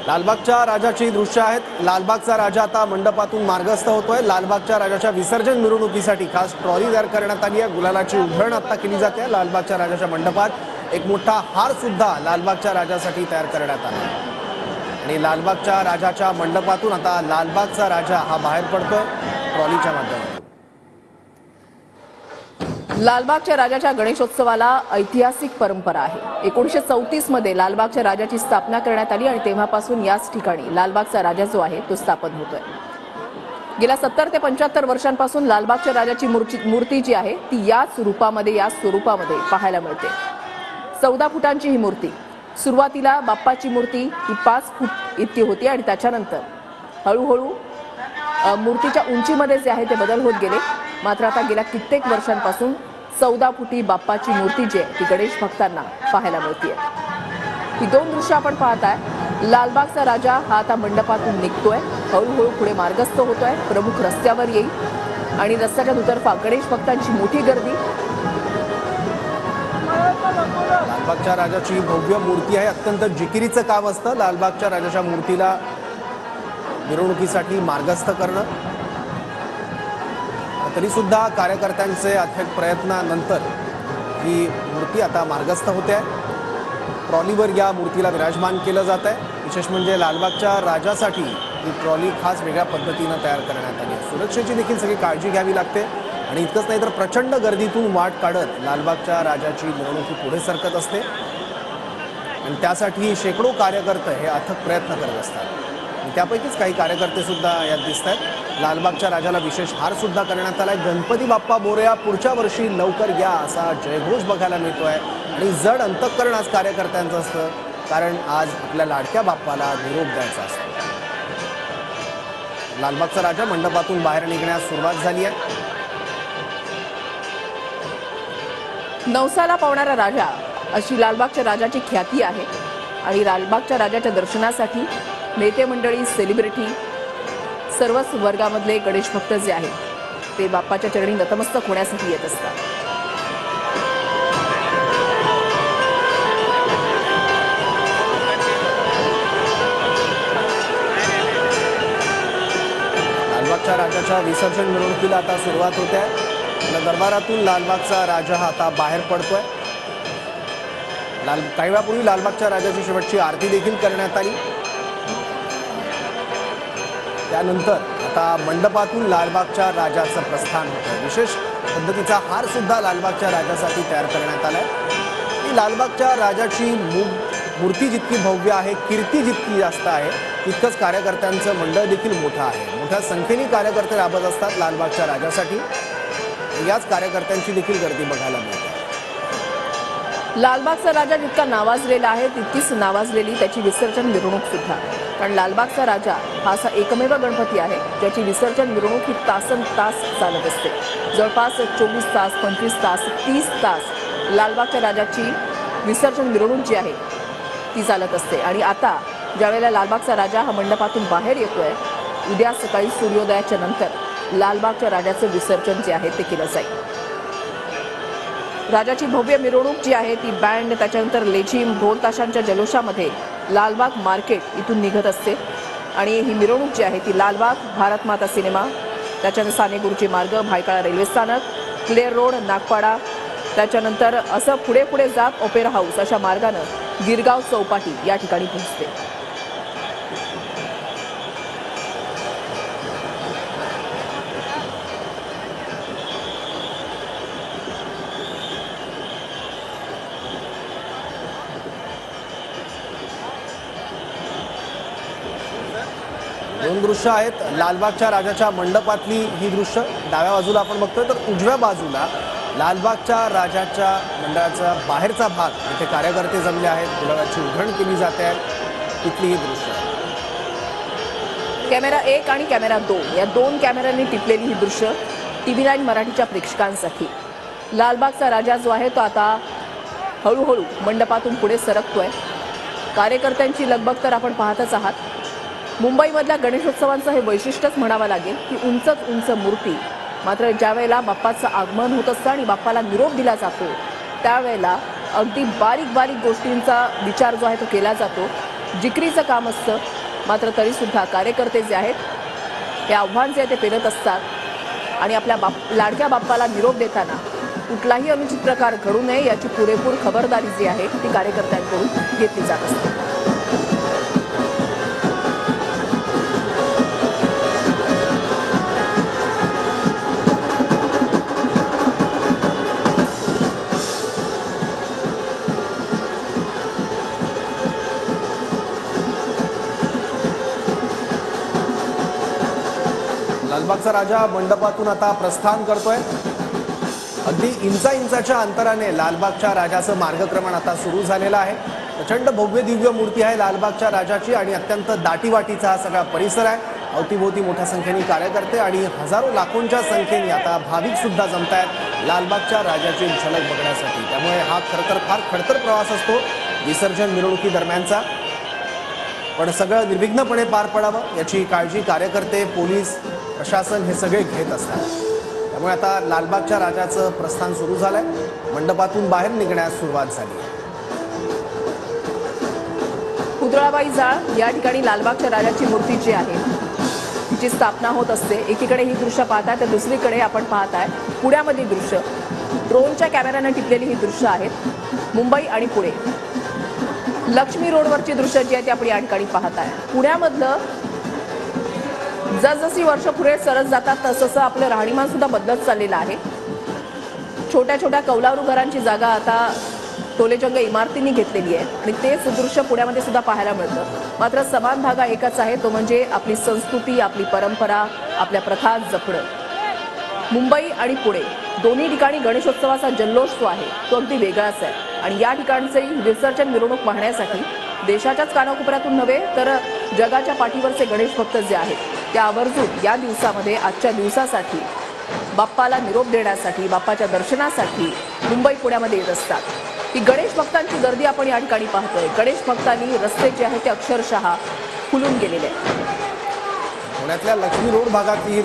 लालबागच्या राजाची दृश्य आहेत। लालबागचा राजा आता मंडपातून मार्गस्थ होतोय। लालबागच्या राजाच्या विसर्जन मिरवणुकीसाठी खास ट्रॉली तयार करण्यात आली आहे। गुलालाची उधळण आता केली जाते। लालबागच्या राजाच्या मंडपात एक मोठा हार सुद्धा लालबागच्या राजासाठी तयार करण्यात आला आणि लालबागच्या राजाच्या मंडपातून आता लालबागचा राजा हा बाहेर पडतोय ट्रॉलीच्या माध्यमातून। लालबागच्या राजाच्या गणेशोत्सवाला ऐतिहासिक परंपरा आहे। 1934 मध्ये लालबागच्या राजाची स्थापना करण्यात आली आणि तेव्हापासून याच ठिकाणी लालबागचा राजा जो आहे तो स्थापन होतोय। गेल्या 70 ते 75 वर्षांपासून लालबागच्या राजाची मूर्ती जी आहे ती याच रूपामध्ये याच स्वरूपामध्ये पाहायला मिळते। 14 फुटांची ही मूर्ती। सुरुवातीला बाप्पाची मूर्ती ही 5 फूट इतकी होती आणि त्याच्यानंतर हळूहळू मूर्तीच्या उंचीमध्ये जे आहे ते बदल होत गेले। मात्र आता गेल्या कित्येक वर्षांपासून 14 फुटी बाप्पाची मूर्ती जी आहे ती गणेश भक्तांना पाहायला मिळते। ही दोन दृश्य आपण पाहताय। लालबागचा राजा हा आता मंडपातून निघतोय, हळूहळू पुढे मार्गस्थ होतोय, प्रमुख रस्त्यावर येईल आणि रस्त्याच्या दुतर्फा गणेश भक्तांची मोठी गर्दी। लालबागच्या राजाची भव्य मूर्ती आहे। अत्यंत जिकिरीचं काम असतं लालबागच्या राजाच्या मूर्तीला मिरवणुकीसाठी मार्गस्थ करणं। तरी सुद्धा कार्यकर्त्यांचे अथक प्रयत्नानंतर ही मूर्ती आता मार्गस्थ होते आहे। ट्रॉलीवर या मूर्तीला विराजमान केलं जात आहे। विशेष म्हणजे लालबागच्या राजासाठी ही ट्रॉली खास वेगळ्या पद्धतीनं तयार करण्यात आली आहे। सुरक्षेची देखील सगळी काळजी घ्यावी लागते आणि इतकंच नाही तर प्रचंड गर्दीतून वाट काढत लालबागच्या राजाची मिरवणूक पुढे सरकत असते आणि त्यासाठी शेकडो कार्यकर्ते हे अथक प्रयत्न करत असतात। त्यापैकीच काही कार्यकर्ते सुद्धा यात दिसत आहेत। लालबागच्या राजाला विशेष हार सुद्धा करण्यात आलाय। गणपती बाप्पा मोरया पुढच्या वर्षी लवकर या असा जयघोष बघायला मिळतोय आणि जड अंतःकरण आज कार्यकर्त्यांचं असतं, कारण आज आपल्या लाडक्या बाप्पाला निरोप द्यायचा असतो। लालबागचा राजा मंडपातून बाहेर निघण्यास सुरुवात झाली आहे। नवसाला पावणारा राजा अशी लालबागच्या राजाची ख्याती आहे आणि लालबागच्या राजाच्या दर्शनासाठी नेते मंडळी, सेलिब्रिटी, सर्वच वर्गामधले गणेश भक्त जे आहेत ते बाप्पाच्या चरणी नतमस्तक होण्यासाठी येत असतात। लालबागच्या राजाच्या विसर्जन मिरवणुकीला आता सुरुवात होते आहे। दरबारातून लालबागचा राजा हा आता बाहेर पडतोय। काही वेळापूर्वी लालबागच्या राजाची शेवटची आरती देखील करण्यात आली। त्यानंतर आता मंडपातून लालबागच्या राजाचं प्रस्थान होतं। विशेष पद्धतीचा हार सुद्धा लालबागच्या राजासाठी तयार करण्यात आलाय। ही लालबागच्या राजाची मूर्ती जितकी भव्य आहे, कीर्ती जितकी जास्त आहे, तितकंच कार्यकर्त्यांचं मंडळ देखील मोठं आहे। मोठ्या संख्येने कार्यकर्ते राबत असतात लालबागच्या राजासाठी। याच कार्यकर्त्यांची देखील गर्दी बघायला मिळते। लालबागचा राजा जितका नावाजलेला आहे तितकीच नावाजलेली त्याची विसर्जन मिरवणूक सुद्धा। कारण लालबागचा राजा हा असा एकमेव गणपती आहे ज्याची विसर्जन मिरवणूक ही तासन तास चालत असते। जवळपास 24 तास, 25 तास, 30 तास लालबागच्या राजाची विसर्जन मिरवणूक जी आहे ती चालत असते। आणि आता ज्यावेळेला लालबागचा राजा हा मंडपातून बाहेर येतोय, उद्या सकाळी सूर्योदयाच्या नंतर लालबागच्या राजाचं विसर्जन जे आहे ते केलं जाईल। राजाची भव्य मिरवणूक जी आहे ती बँड, त्याच्यानंतर लेझिम, ढोल ताशांच्या जल्लोषामध्ये लालबाग मार्केट इथून निघत असते आणि ही मिरवणूक जी आहे ती लालबाग, भारत माता सिनेमा, त्याच्यानंतर साने गुरुजी मार्ग, भायखळा रेल्वे स्थानक, क्लेअर रोड, नागपाडा, त्याच्यानंतर असं पुढे पुढे जात ओपेरा हाऊस अशा मार्गानं गिरगाव चौपाटी या ठिकाणी पोहोचते। दोन दृश्य आहेत लालबागच्या राजाच्या मंडपातली। ही दृश्य डाव्या बाजूला आपण बघतोय, तर उजव्या बाजूला लालबागच्या राजाच्या मंडळाचा बाहेरचा भाग, इथे कार्यकर्ते जमले आहेत, गुलाबाची उधळण केली जाते आहे, तिथली ही दृश्य। कॅमेरा 1 आणि कॅमेरा 2 या दोन कॅमेऱ्यांनी टिपलेली ही दृश्य TV9 मराठीच्या प्रेक्षकांसाठी। लालबागचा राजा जो आहे तो आता हळूहळू मंडपातून पुढे सरकतोय। कार्यकर्त्यांची लगबग तर आपण पाहतच आहात। मुंबईमधल्या गणेशोत्सवांचं हे वैशिष्ट्यच म्हणावं लागेल की उंचच उंच मूर्ती, मात्र ज्या वेळेला बाप्पाचं आगमन होत असतं आणि बाप्पाला निरोप दिला जातो त्यावेळेला अगदी बारीक बारीक गोष्टींचा विचार जो आहे तो केला जातो। जिकरीचं काम असतं मात्र तरी सुद्धा कार्यकर्ते जे आहेत हे आव्हान जे आहे ते पेलत असतात आणि आपल्या लाडक्या बाप्पाला निरोप देताना कुठलाही अनुचित प्रकार घडू नये याची पुरेपूर खबरदारी जी आहे ती कार्यकर्त्यांकडून घेतली जात असते. लालबागचा राजा मंडपातून आता प्रस्थान करतोय. अगदी इंचाच्या अंतराने लालबागच्या राजाचं मार्गक्रमण आता सुरू झालेलं आहे. प्रचंड भव्य दिव्य मूर्ती आहे लालबागच्या राजाची आणि अत्यंत दाटीवाटीचा हा सगळा परिसर आहे. अवतीभोवती मोठ्या संख्येने कार्यकर्ते आणि हजारो लाखोंच्या संख्येने आता भाविक सुद्धा जमतायत लालबागच्या राजाची झलक बघण्यासाठी. त्यामुळे हा खरतर फार खडतर प्रवास असतो विसर्जन मिरवणुकी दरम्यानचा. पण सगळं निर्विघ्नपणे पार पडावं याची काळजी कार्यकर्ते, पोलीस, प्रशासन हे सगळे घेत असतात. त्यामुळे आता लालबागच्या राजाचं प्रस्थान सुरू झालंय. मंडपातून बाहेर निघण्यास सुरुवात झाली. पुतळाबाई जाळ या ठिकाणी लालबागच्या राजाची मूर्ती जी आहे तिची स्थापना होत असते. एकीकडे ही दृश्य पाहताय तर दुसरीकडे आपण पाहताय पुण्यामधली दृश्य. ड्रोनच्या कॅमेऱ्याने टिपलेली ही दृश्य आहेत मुंबई आणि पुणे. लक्ष्मी रोडवरची दृश्य जी आहे ती आपण या ठिकाणी पाहताय. पुण्यामधलं जसजशी वर्ष पुढे सरत जातात तसं आपलं राहणीमान सुद्धा बदलत चाललेलं आहे. छोट्या छोट्या कौलारू घरांची जागा आता टोलेजंग इमारतींनी घेतलेली आहे आणि तेच दृश्य पुण्यामध्ये सुद्धा पाहायला मिळतं. मात्र समान धागा एकच आहे, तो म्हणजे आपली संस्कृती, आपली परंपरा, आपल्या प्रथा जपणं. मुंबई आणि पुणे दोन्ही ठिकाणी गणेशोत्सवाचा जल्लोष जो आहे तो अगदी वेगळाच आहे आणि या ठिकाणचे विसर्जन मिरवणूक पाहण्यासाठी देशाच्याच कानाकोपऱ्यातून नव्हे तर जगाच्या पाठीवरचे गणेश भक्त जे आहेत त्या आवर्जून या दिवसामध्ये आजच्या दिवसासाठी बाप्पाला निरोप देण्यासाठी, बाप्पाच्या दर्शनासाठी मुंबई पुण्यामध्ये येत असतात. ही गणेश भक्तांची गर्दी आपण या ठिकाणी पाहतोय. गणेश भक्तांनी रस्ते जे आहेत ते अक्षरशः फुलून गेलेले आहेत. पुण्यातल्या लक्ष्मी रोड भागातली